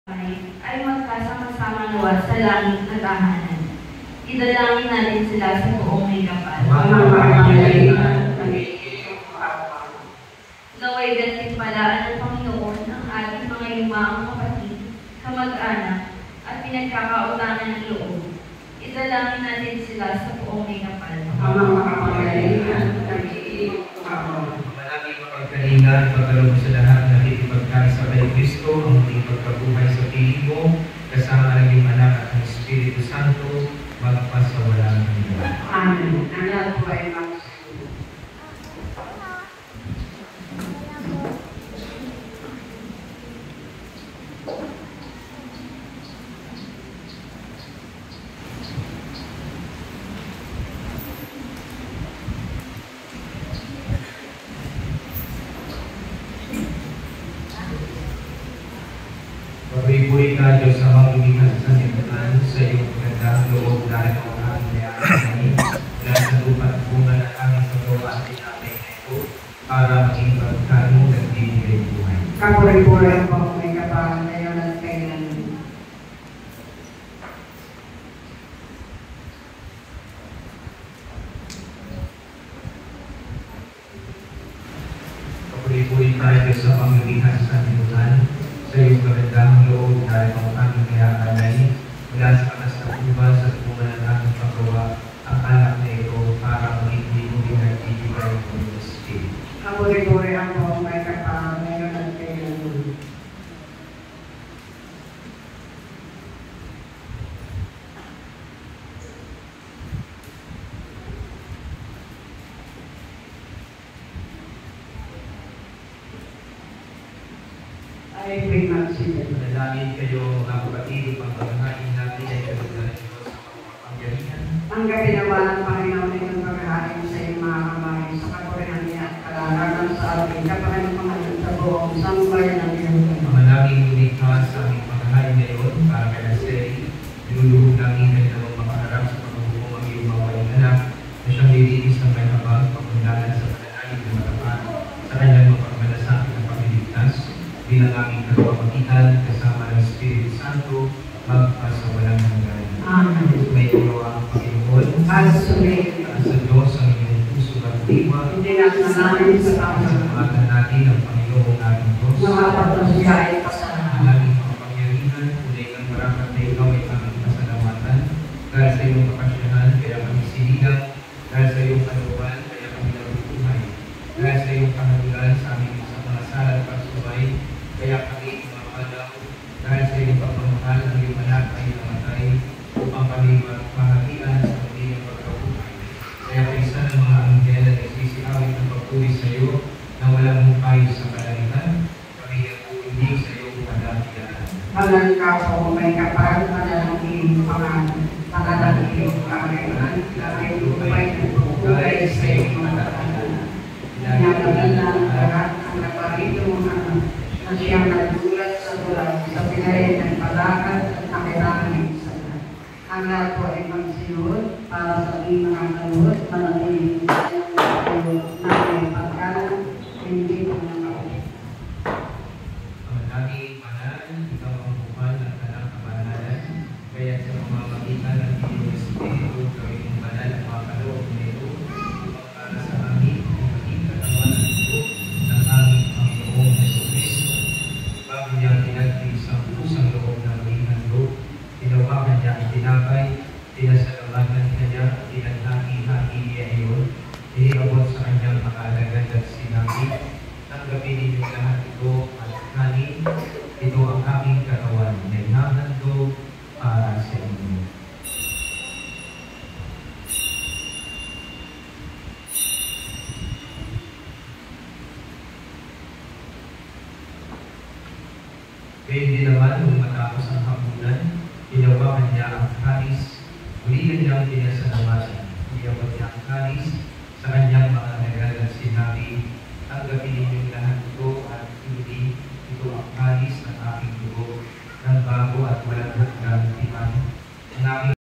ay magkasama-sama nawa sa langit na tahanan. Idalangin natin sila sa buong may kapal. Naway gantimpalaan ng Panginoon ang ating mga yumaong kapatid, kamag-anak, at pinagkakautangan ng loob. Idalangin natin sila sa buong may kapal. Maraming mapagkalinga, pagkaloob sa lahat na nakikipagkasa kay Kristo, ang muling pagkabuhay sa piling mo, kasama ng iyong anak at ang Espiritu Santo, magpasawalang hanggan. Amen. Ang lahat po ay magsusunod. Pagpuri ka, Diyos, sa mga lumihan sa sanlibutan, sa iyong magandang loob dahil ang aming mayayari, mula sa lupa at bunga ng aming paggawa at tinapay na ito, para maging pagkano nagbibigay buhay. Kapuri-puri po may kapal ngayon at kailan. Pagpuri ka, Diyos, sa mga lumihan sa sanlibutan, sa iyong magandang loob dahil ang aming mayayari, mula sa anas ng ubas at bunga ng aming paggawa, ang anak na ito, para maging hindi nagbibigay ng Espiritu. Kapuri-puri po may kapal ngayon at kailan. Ay, pinagsinan. Manalangin kayo, mga kapatid, upang paghahain natin ay kalugdan ng Diyos sa makapangyarihan. Ang gabinawa ng Panginoon ay ang paghahain sa iyong mga kamay sa kapurihan niya at kalalagan sa ating kapanampanan sa buong sambayan ng iyong Panginoon. Manalangin lumikha sa aming paghahain ngayon, para kay Naseri, niluluhog namin na ginawang makaharap sa paghuhukom ang iyong mga walang anak, na siyang lilinis ng may habang pagundahan sa pananalig na matapat sa kanyang mapagmalasakit na pagliligtas, bilang aming kagpapatitan kasama ng Espiritu Santo, magpasawalang hanggan. Amen. May ulo ang Panginoon, At sumilit. at sa Diyos ang inyong puso at diwa, Hindi natin namin sa tao. salamatan natin ang Panginoong ating Diyos. Nakapagod siya ay pasalamat. Ang aming makapangyarihan, tunay ng marapat na ikaw ay aming pasalamatan. Dahil sa iyong kapasyahan, kaya kami sinigang. Dahil sa iyong kalooban, kaya kami nabubuhay. Dahil sa iyong kahatulan sa aming sa mga sala at pagsubay, kaya kami umamalaw. Dahil sa iyong pagmamahal, ang iyong anak ay namatay, upang kami maghatian sa muling pagkabuhay. Kaya kaisa ng mga anghel na nagsisiawit ng pagpuri sa iyo, na walang hukay sa kalalitan, kami nagpupundig sa iyong kadakilaan. Malang ka po may kapal, manalangin pangalan, panalangin pangalan, lagay lupay ng buhay sa iyong mga tahanan. Nagagal na ang lahat ang naparito na siyang nagulat sa bulan sa pinayin ng palakad at nakilangin sa lahat. Ang lahat po ay magsinuot para sa aming mga kaluhot, manatili sa iyong na may pagkalan, hindi po na kaulit. Manalangin banal, ikaw ang buwan at kanang kabanalan, kaya sa pamamagitan ng iyong Espiritu, gawin mong banal ang mga kaloob na ito, upang para sa amin, ang maging katawan ng ito ng aming Panginoong Jesucristo. Bago niya pinagtiis ang pusang loob ng aming handog, tinawakan niya ang tinapay, tinasalamatan kanya, tinaghati-hati niya iyon, iniabot sa kanyang mga alagad at sinabi, tanggapin ninyo lahat ito at kanin, ito ang aming katawan na hinahandog para sa inyo. Kaya hindi naman nung matapos ang hapunan, tinawakan niya ang kanis, muli niyang pinasalamatan. Iabot niya ang kanis sa kanyang mga alagad at sinabi, tanggapin ninyong lahat ito at hindi, ito ang kanis ng aking dugo, ng bago at walang hanggang tipan, ng aming